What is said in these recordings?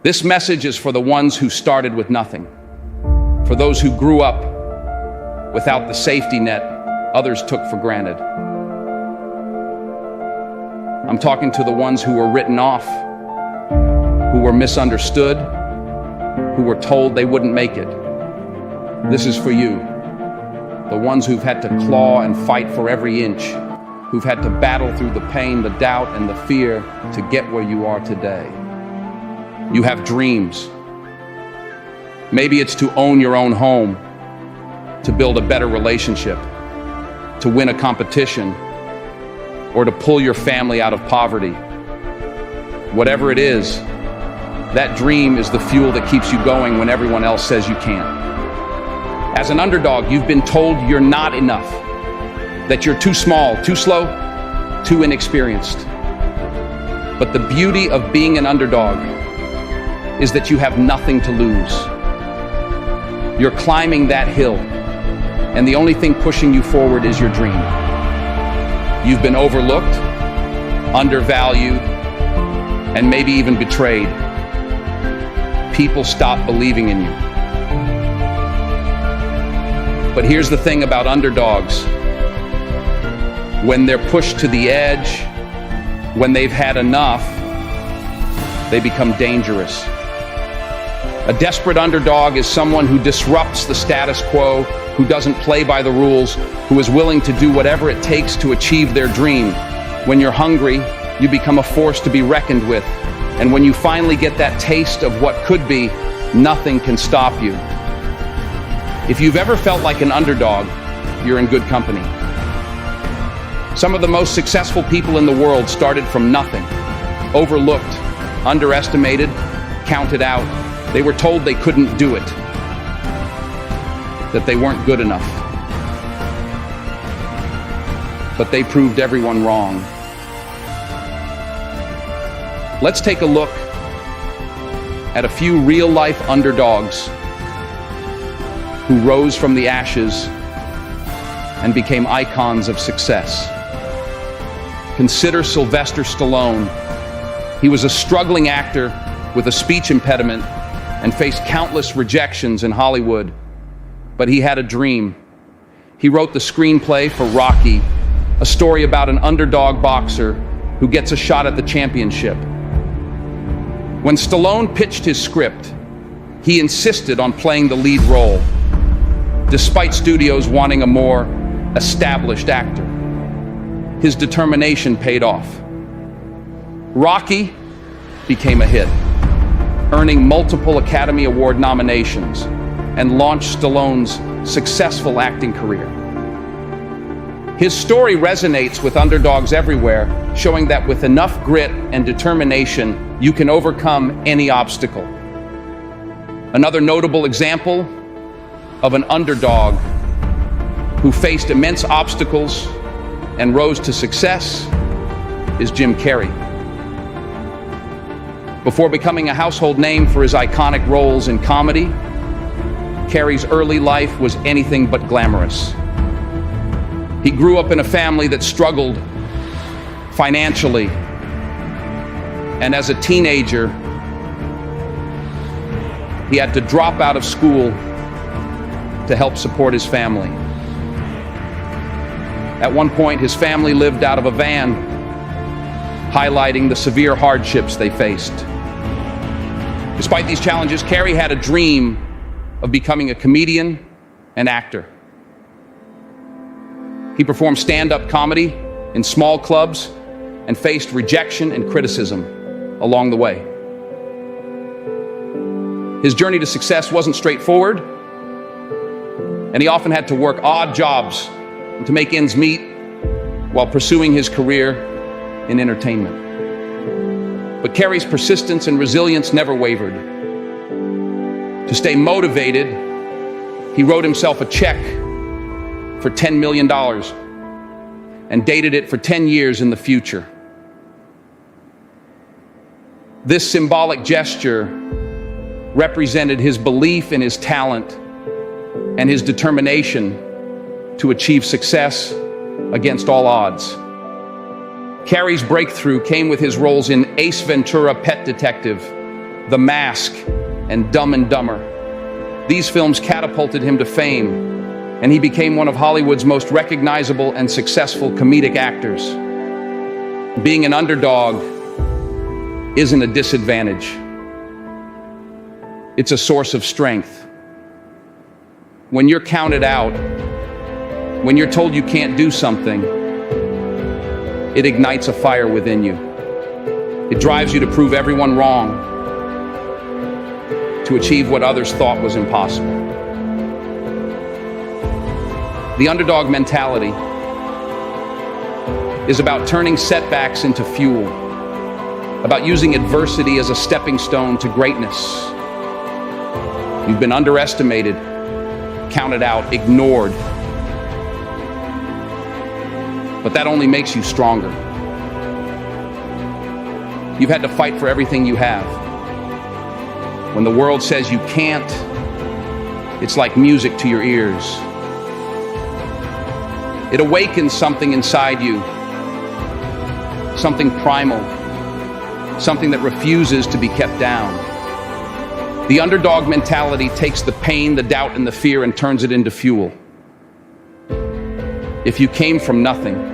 This message is for the ones who started with nothing, for those who grew up without the safety net others took for granted. I'm talking to the ones who were written off, who were misunderstood, who were told they wouldn't make it. This is for you, the ones who've had to claw and fight for every inch, who've had to battle through the pain, the doubt, and the fear to get where you are today. You have dreams. Maybe it's to own your own home, to build a better relationship, to win a competition, or to pull your family out of poverty. Whatever it is, that dream is the fuel that keeps you going when everyone else says you can't. As an underdog, you've been told you're not enough, that you're too small, too slow, too inexperienced. But the beauty of being an underdog is that you have nothing to lose. You're climbing that hill, and the only thing pushing you forward is your dream. You've been overlooked, undervalued, and maybe even betrayed. People stop believing in you. But here's the thing about underdogs. When they're pushed to the edge, when they've had enough, they become dangerous. A desperate underdog is someone who disrupts the status quo, who doesn't play by the rules, who is willing to do whatever it takes to achieve their dream. When you're hungry, you become a force to be reckoned with. And when you finally get that taste of what could be, nothing can stop you. If you've ever felt like an underdog, you're in good company. Some of the most successful people in the world started from nothing, overlooked, underestimated, counted out. They were told they couldn't do it, that they weren't good enough. But they proved everyone wrong. Let's take a look at a few real-life underdogs who rose from the ashes and became icons of success. Consider Sylvester Stallone. He was a struggling actor with a speech impediment and faced countless rejections in Hollywood. But he had a dream. He wrote the screenplay for Rocky, a story about an underdog boxer who gets a shot at the championship. When Stallone pitched his script, he insisted on playing the lead role, despite studios wanting a more established actor. His determination paid off. Rocky became a hit, earning multiple Academy Award nominations and launched Stallone's successful acting career. His story resonates with underdogs everywhere, showing that with enough grit and determination, you can overcome any obstacle. Another notable example of an underdog who faced immense obstacles and rose to success is Jim Carrey. Before becoming a household name for his iconic roles in comedy, Carrey's early life was anything but glamorous. He grew up in a family that struggled financially, and as a teenager, he had to drop out of school to help support his family. At one point, his family lived out of a van, highlighting the severe hardships they faced. Despite these challenges, Carrey had a dream of becoming a comedian and actor. He performed stand-up comedy in small clubs and faced rejection and criticism along the way. His journey to success wasn't straightforward, and he often had to work odd jobs to make ends meet while pursuing his career in entertainment. But Carrey's persistence and resilience never wavered. To stay motivated, he wrote himself a check for $10 million and dated it for 10 years in the future. This symbolic gesture represented his belief in his talent and his determination to achieve success against all odds. Carrey's breakthrough came with his roles in Ace Ventura: Pet Detective The Mask, and Dumb and Dumber. These films catapulted him to fame, and he became one of Hollywood's most recognizable and successful comedic actors. Being an underdog isn't a disadvantage. It's a source of strength. When you're counted out, when you're told you can't do something, it ignites a fire within you. It drives you to prove everyone wrong, to achieve what others thought was impossible. The underdog mentality is about turning setbacks into fuel, about using adversity as a stepping stone to greatness. You've been underestimated, counted out, ignored. But that only makes you stronger. You've had to fight for everything you have. When the world says you can't, it's like music to your ears. It awakens something inside you, something primal, something that refuses to be kept down. The underdog mentality takes the pain, the doubt, and the fear and turns it into fuel. If you came from nothing,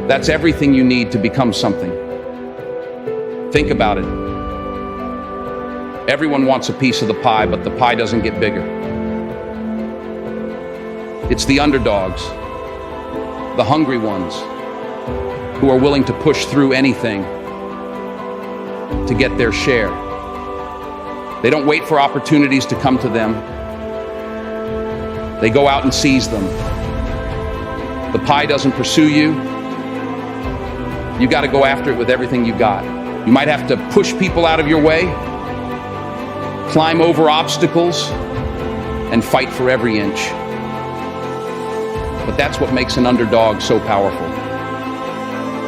that's everything you need to become something. Think about it. Everyone wants a piece of the pie, but the pie doesn't get bigger. It's the underdogs, the hungry ones, who are willing to push through anything to get their share. They don't wait for opportunities to come to them. They go out and seize them. The pie doesn't pursue you. You got to go after it with everything you got. You might have to push people out of your way, climb over obstacles, and fight for every inch. But that's what makes an underdog so powerful.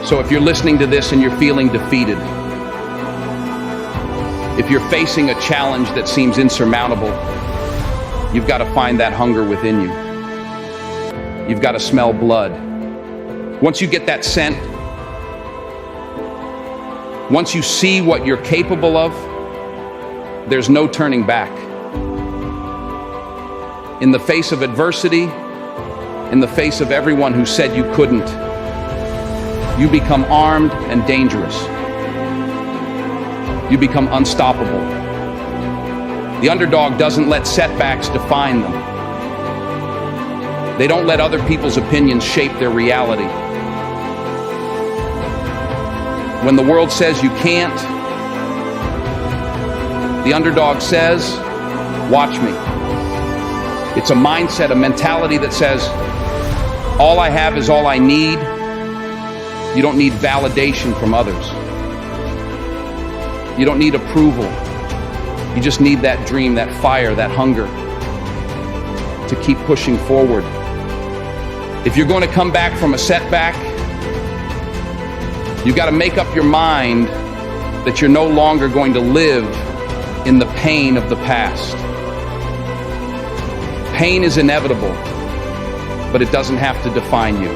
So if you're listening to this and you're feeling defeated, if you're facing a challenge that seems insurmountable, you've got to find that hunger within you. You've got to smell blood. Once you get that scent, once you see what you're capable of, there's no turning back. In the face of adversity, in the face of everyone who said you couldn't, you become armed and dangerous. You become unstoppable. The underdog doesn't let setbacks define them. They don't let other people's opinions shape their reality. When the world says you can't, the underdog says, watch me. It's a mindset, a mentality that says, all I have is all I need. You don't need validation from others. You don't need approval. You just need that dream, that fire, that hunger to keep pushing forward. If you're going to come back from a setback, you've got to make up your mind that you're no longer going to live in the pain of the past. Pain is inevitable, but it doesn't have to define you.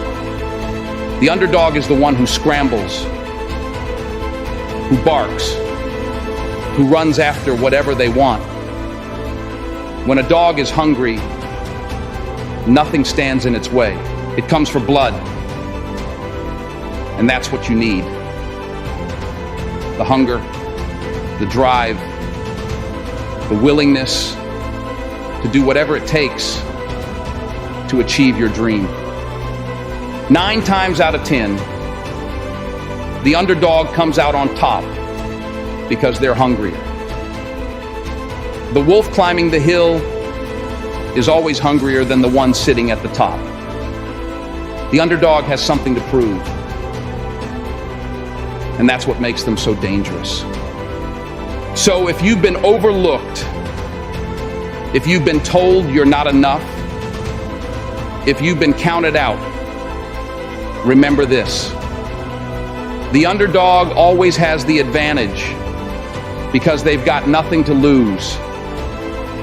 The underdog is the one who scrambles, who barks, who runs after whatever they want. When a dog is hungry, nothing stands in its way. It comes for blood. And that's what you need. The hunger, the drive, the willingness to do whatever it takes to achieve your dream. 9 times out of 10, the underdog comes out on top because they're hungrier. The wolf climbing the hill is always hungrier than the one sitting at the top. The underdog has something to prove. And that's what makes them so dangerous. So if you've been overlooked, if you've been told you're not enough, if you've been counted out, remember this. The underdog always has the advantage because they've got nothing to lose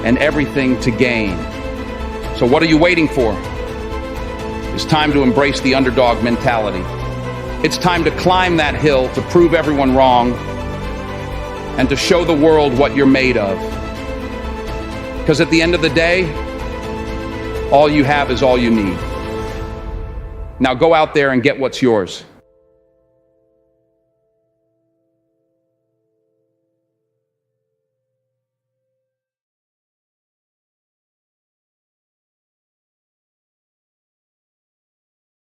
and everything to gain. So what are you waiting for? It's time to embrace the underdog mentality. It's time to climb that hill to prove everyone wrong and to show the world what you're made of. Because at the end of the day, all you have is all you need. Now go out there and get what's yours.